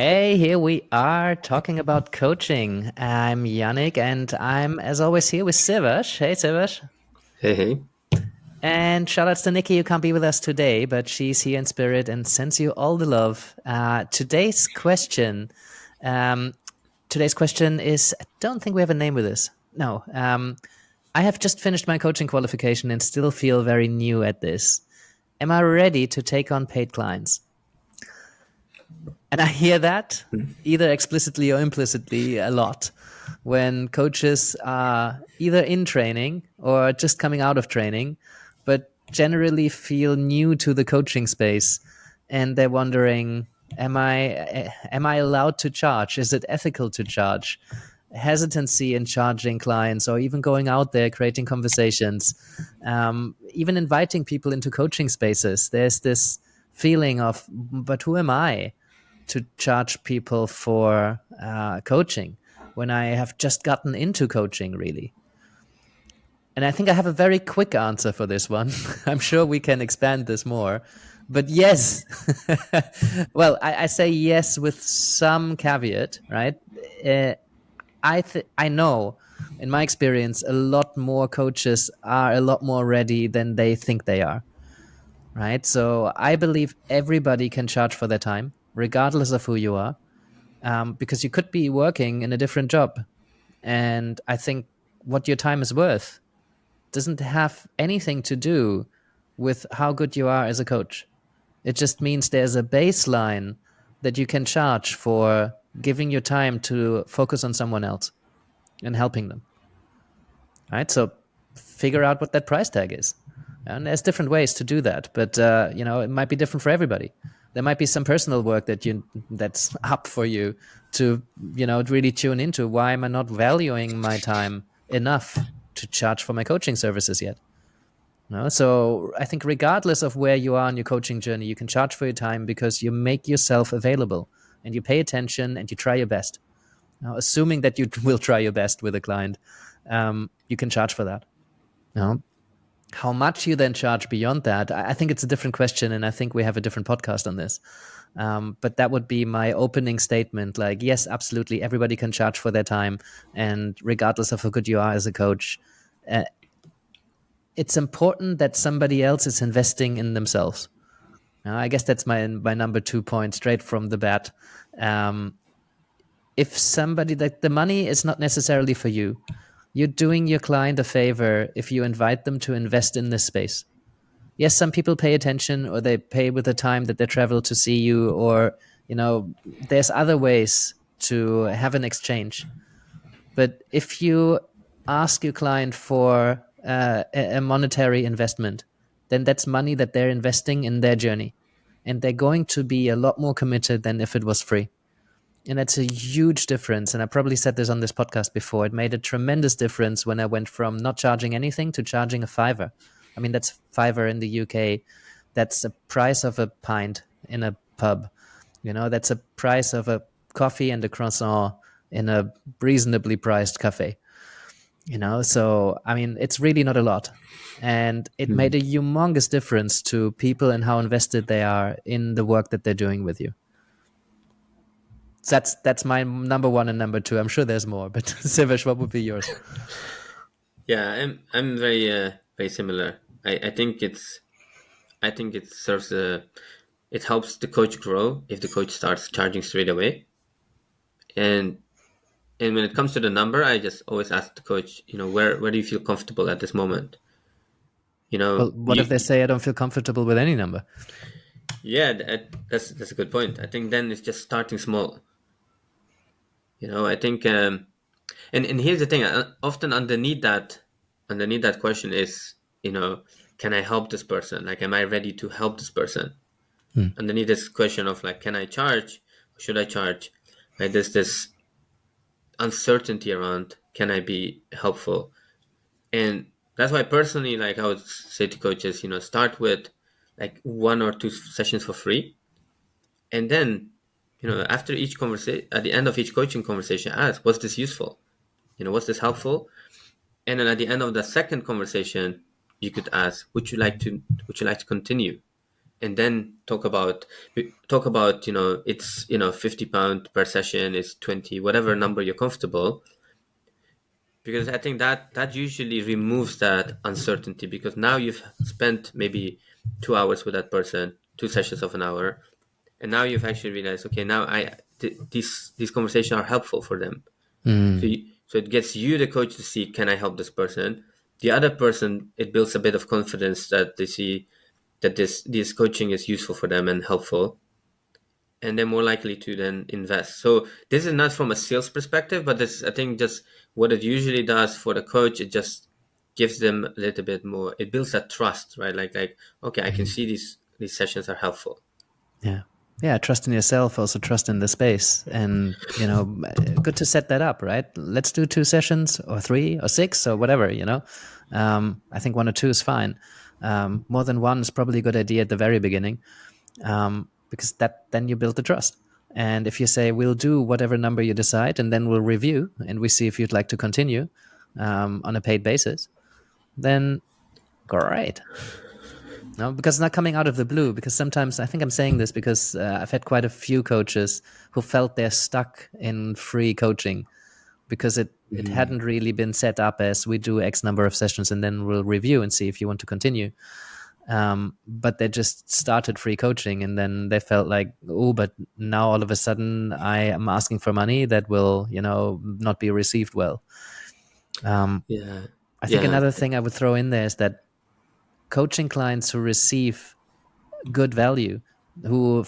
Hey, here we are talking about coaching. I'm Yannick, and I'm, as always, here with Siwash. Hey, Siwash. Hey, hey. And shout outs to Nikki, who can't be with us today, but she's here in spirit and sends you all the love. Um, today's question is, I don't think we have a name with this. No. I have just finished my coaching qualification and still feel very new at this. Am I ready to take on paid clients? And I hear that either explicitly or implicitly a lot when coaches are either in training or just coming out of training, but generally feel new to the coaching space and they're wondering, am I allowed to charge? Is it ethical to charge? Hesitancy in charging clients or even going out there creating conversations, even inviting people into coaching spaces. There's this feeling of, but who am I to charge people for coaching when I have just gotten into coaching, really? And I think I have a very quick answer for this one. I'm sure we can expand this more. But yes, well, I say yes with some caveat, right? Uh, I know, in my experience, a lot more coaches are a lot more ready than they think they are, right? So I believe everybody can charge for their time, regardless of who you are, because you could be working in a different job. And I think what your time is worth doesn't have anything to do with how good you are as a coach. It just means there's a baseline that you can charge for giving your time to focus on someone else and helping them. Right? So figure out what that price tag is. And there's different ways to do that, but it might be different for everybody. There might be some personal work that's up for you to really tune into. Why am I not valuing my time enough to charge for my coaching services yet? So I think regardless of where you are on your coaching journey, you can charge for your time because you make yourself available and you pay attention and you try your best. Now, assuming that you will try your best with a client, you can charge for that. Now, how much you then charge beyond that, I think it's a different question, and I think we have a different podcast on this. But that would be my opening statement. Like, yes, absolutely, everybody can charge for their time, and regardless of how good you are as a coach, uh, it's important that somebody else is investing in themselves. Now, I guess that's my number 2 point straight from the bat. Um, if somebody that the money is not necessarily for you, you're doing your client a favor if you invite them to invest in this space. Yes, some people pay attention or they pay with the time that they travel to see you, or there's other ways to have an exchange. But if you ask your client for a monetary investment, then that's money that they're investing in their journey, and they're going to be a lot more committed than if it was free. And that's a huge difference. And I probably said this on this podcast before. It made a tremendous difference when I went from not charging anything to charging a fiver. I mean, that's fiver in the UK. That's the price of a pint in a pub. That's a price of a coffee and a croissant in a reasonably priced cafe. So I mean, it's really not a lot. And it made a humongous difference to people and how invested they are in the work that they're doing with you. So that's my number one and number two. I'm sure there's more, but Sivesh, what would be yours? Yeah, I'm very similar. I think it serves it helps the coach grow if the coach starts charging straight away. And and when it comes to the number, I just always ask the coach, where do you feel comfortable at this moment? Well, what if they You say I don't feel comfortable with any number? yeah, that's a good point. I think then it's just starting small. I think and here's the thing, often underneath that question is, can I help this person? Like, am I ready to help this person? Hmm. Underneath this question of like, can I charge? Or should I charge? Right? There's this uncertainty around, can I be helpful? And that's why personally, like, I would say to coaches, start with like one or two sessions for free. And then, after each conversation, at the end of each coaching conversation, ask, was this useful? Was this helpful? And then at the end of the second conversation, you could ask, would you like to continue? and then talk about it's £50 per session, is 20, whatever number you're comfortable, because I think that usually removes that uncertainty, because now you've spent maybe 2 hours with that person, 2 sessions of an hour, and now you've actually realized, okay, now these conversations are helpful for them. So, Mm. so it gets you, the coach, to see, can I help this person? The other person, it builds a bit of confidence that they see that this coaching is useful for them and helpful, and they're more likely to then invest. So this is not from a sales perspective, but this, I think, just what it usually does for the coach, it just gives them a little bit more. It builds that trust, right? Like okay, I can see these sessions are helpful. Yeah. Yeah. Trust in yourself, also trust in the space. And, good to set that up, right? Let's do 2 sessions or 3 or 6 or whatever, I think 1 or 2 is fine. More than one is probably a good idea at the very beginning, because then you build the trust. And if you say, we'll do whatever number you decide, and then we'll review and we see if you'd like to continue on a paid basis, then great. No, because it's not coming out of the blue. Because sometimes I think I'm saying this because I've had quite a few coaches who felt they're stuck in free coaching because it Mhm. hadn't really been set up as we do X number of sessions and then we'll review and see if you want to continue. But they just started free coaching and then they felt like, oh, but now all of a sudden I am asking for money that will, not be received well. Um, Yeah, I think yeah, another thing I would throw in there is that coaching clients who receive good value, who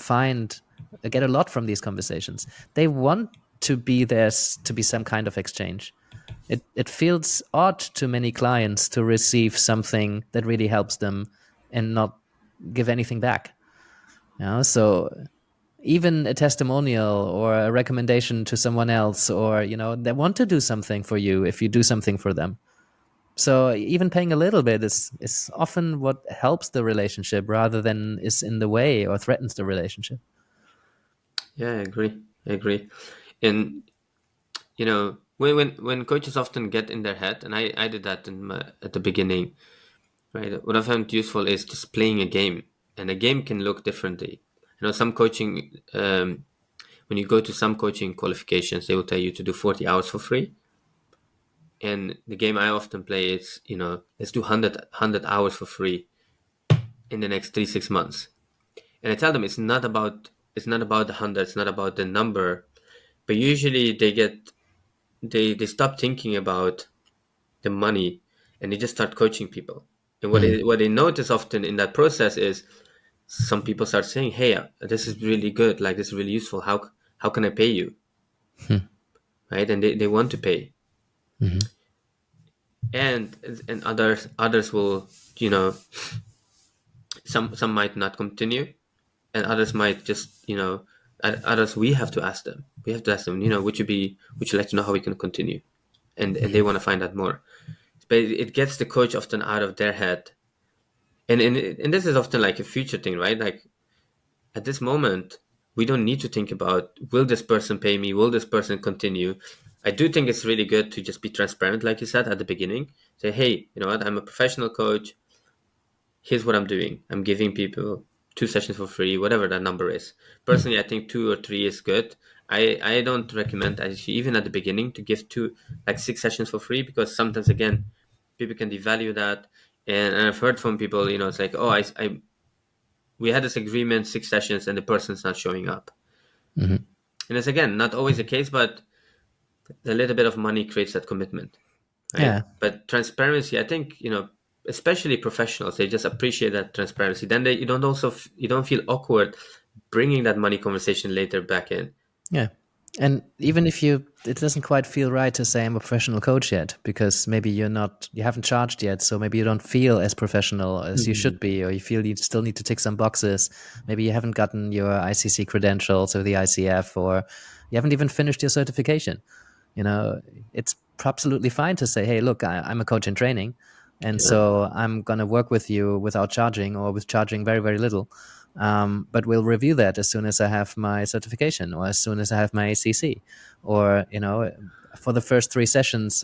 get a lot from these conversations, they want to be there to be some kind of exchange. It feels odd to many clients to receive something that really helps them and not give anything back. So even a testimonial or a recommendation to someone else, or they want to do something for you if you do something for them. So even paying a little bit is often what helps the relationship rather than is in the way or threatens the relationship. yeah. I agree. I agree. And when coaches often get in their head, and I did that at the beginning, right? What I found useful is just playing a game, and a game can look differently. Some coaching, when you go to some coaching qualifications, they will tell you to do 40 hours for free. And the game I often play is, let's do 100 hours for free in the next 3 6 months. And I tell them it's not about the 100, it's not about the number, but usually they stop thinking about the money, and they just start coaching people. And Mm. what they notice often in that process is some people start saying, "Hey, this is really good. Like, this is really useful. How can I pay you?" Hmm. Right? And they want to pay. Mhm. And others will, you know some might not continue, and others might just, others, we have to ask them, would you like to know how we can continue? And they Mhm. want to find out more, but it gets the coach often out of their head. And this is often like a future thing, right? Like, at this moment, we don't need to think about, will this person pay me, will this person continue. I do think it's really good to just be transparent, like you said at the beginning. Say, hey, you know what, I'm a professional coach. Here's what I'm doing. I'm giving people 2 sessions for free, whatever that number is. Hmm. Personally, I think 2 or 3 is good. I don't recommend, actually, even at the beginning, to give 6 sessions for free, because sometimes, again, people can devalue that. And I've heard from people, it's like, oh, we had this agreement, 6 sessions, and the person's not showing up. Mhm. And it's, again, not always the case, but a little bit of money creates that commitment, right? Yeah. But transparency, I think, especially professionals, they just appreciate that transparency. Then you don't feel awkward bringing that money conversation later back in. Yeah. And even if it doesn't quite feel right to say I'm a professional coach yet, because maybe you haven't charged yet. So maybe you don't feel as professional as you Mhm. should be, or you feel you still need to tick some boxes. Maybe you haven't gotten your ICC credentials or the ICF, or you haven't even finished your certification. You know, it's absolutely fine to say, hey, look, I'm a coach in training. And Yeah. so I'm going to work with you without charging or with charging very, very little. But we'll review that as soon as I have my certification or as soon as I have my ACC. Or, for the first 3 sessions,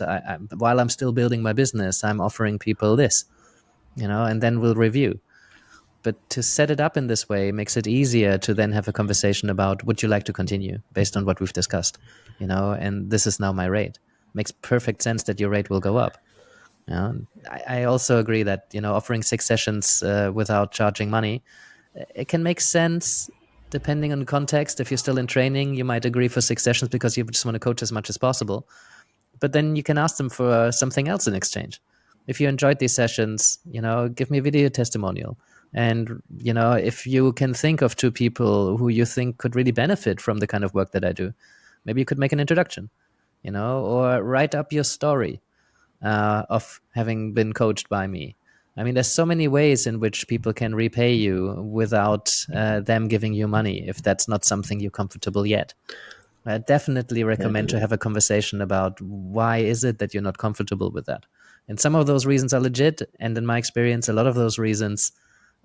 while I'm still building my business, I'm offering people this, and then we'll review. But to set it up in this way makes it easier to then have a conversation about, would you like to continue based on what we've discussed, and this is now my rate. Makes perfect sense that your rate will go up. I also agree that, offering 6 sessions without charging money, it can make sense depending on the context. If you're still in training, you might agree for 6 sessions because you just want to coach as much as possible. But then you can ask them for something else in exchange. If you enjoyed these sessions, give me a video testimonial. And, if you can think of 2 people who you think could really benefit from the kind of work that I do, maybe you could make an introduction, or write up your story of having been coached by me. I mean, there's so many ways in which people can repay you without them giving you money, if that's not something you're comfortable yet. I definitely recommend to have a conversation about why is it that you're not comfortable with that. And some of those reasons are legit. And in my experience, a lot of those reasons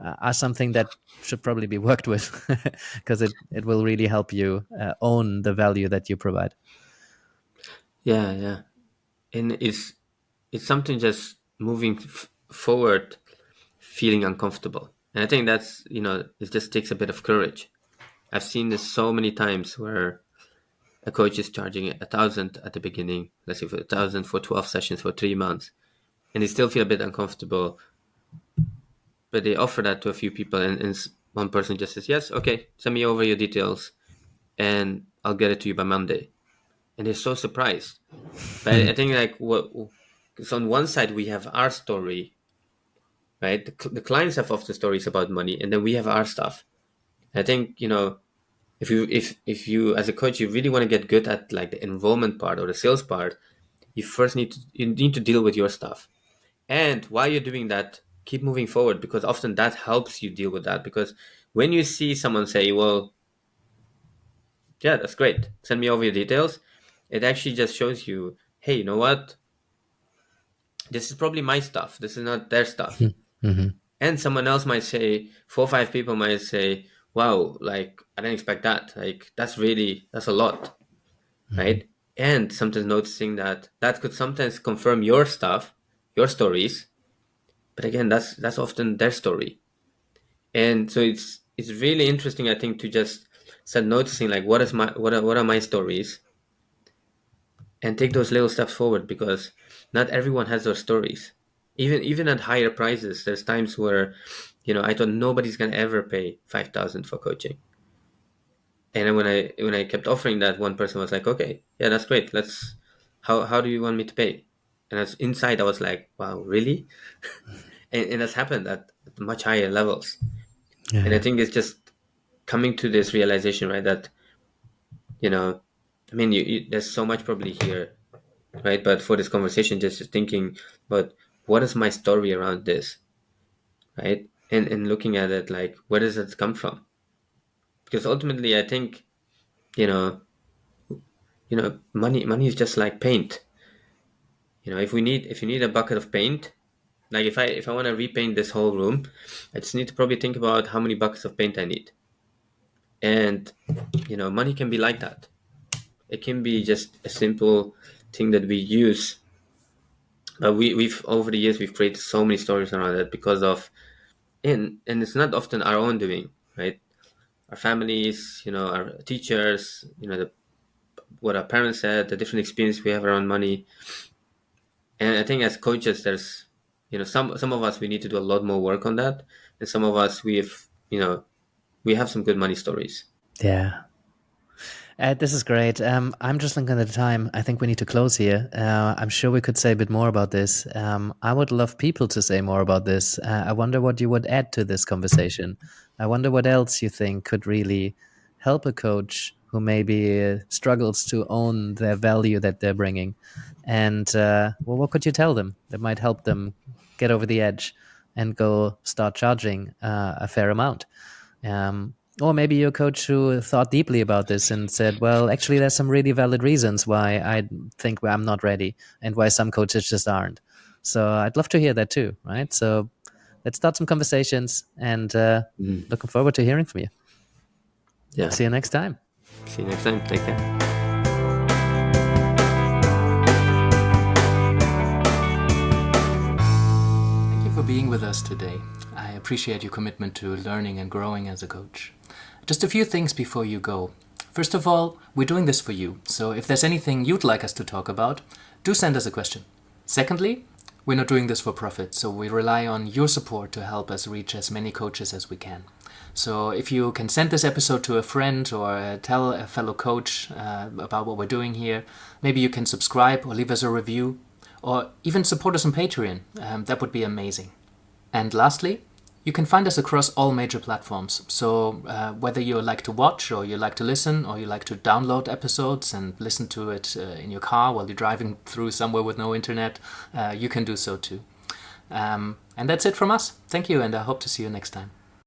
are something that should probably be worked with because it will really help you own the value that you provide. Yeah. And it's something just moving forward, feeling uncomfortable. And I think that's, it just takes a bit of courage. I've seen this so many times where a coach is charging 1,000 at the beginning, let's say for 1,000 for 12 sessions for 3 months, and they still feel a bit uncomfortable. But they offer that to a few people, and one person just says, yes, okay, send me over your details, and I'll get it to you by Monday. And they're so surprised. But I think so on one side we have our story, right? The clients have often stories about money, and then we have our stuff. I think, if you as a coach, you really want to get good at like the enrollment part or the sales part, you first need to deal with your stuff. And while you're doing that, keep moving forward, because often that helps you deal with that. Because when you see someone say, well, yeah, that's great, send me over your details, it actually just shows you, hey, you know what? This is probably my stuff. This is not their stuff. Mm-hmm. And someone else might say, 4 or 5 people might say, wow, like, I didn't expect that. Like, that's a lot, right? And sometimes noticing that could sometimes confirm your stuff, your stories. But again, that's often their story. And so it's really interesting, I think, to just start noticing, like, what are my stories, and take those little steps forward, because not everyone has those stories. Even at higher prices, there's times where, I thought nobody's gonna ever pay 5,000 for coaching. And then when I kept offering that, one person was like, okay, yeah, that's great. How do you want me to pay? And inside I was like, wow, really? and that's happened at much higher levels. Yeah. And I think it's just coming to this realization, right? That, I mean, there's so much probably here, right? But for this conversation, just thinking, but what is my story around this, right? And looking at it, like, where does it come from? Because ultimately, I think, you know, money is just like paint. If you need a bucket of paint, like if I want to repaint this whole room, I just need to probably think about how many buckets of paint I need. And money can be like that. It can be just a simple thing that we use. But we've over the years we've created so many stories around it because of, and it's not often our own doing, right? Our families, our teachers, what our parents said, the different experience we have around money. And I think as coaches, there's, some of us, we need to do a lot more work on that, and some of us, we have some good money stories. Yeah. This is great. I'm just looking at the time. I think we need to close here. I'm sure we could say a bit more about this. I would love people to say more about this. I wonder what you would add to this conversation. I wonder what else you think could really help a coach who maybe struggles to own their value that they're bringing. And what could you tell them that might help them get over the edge and go start charging a fair amount? Or maybe you're a coach who thought deeply about this and said, well, actually, there's some really valid reasons why I think I'm not ready and why some coaches just aren't. So I'd love to hear that too, right? So let's start some conversations, and looking forward to hearing from you. Yeah. See you next time. See you next time. Take care. Thank you for being with with us today. I appreciate your commitment to learning and growing as a coach. Just a few things before you go. First of all, we're doing this for you, so if there's anything you'd like us to talk about, do send us a question. Secondly, we're not doing this for profit, so we rely on your support to help us reach as many coaches as we can. So if you can send this episode to a friend or tell a fellow coach about what we're doing here, maybe you can subscribe or leave us a review, or even support us on Patreon. That would be amazing. And lastly, you can find us across all major platforms. So whether you like to watch or you like to listen or you like to download episodes and listen to it in your car while you're driving through somewhere with no internet, you can do so too. And that's it from us. Thank you, and I hope to see you next time.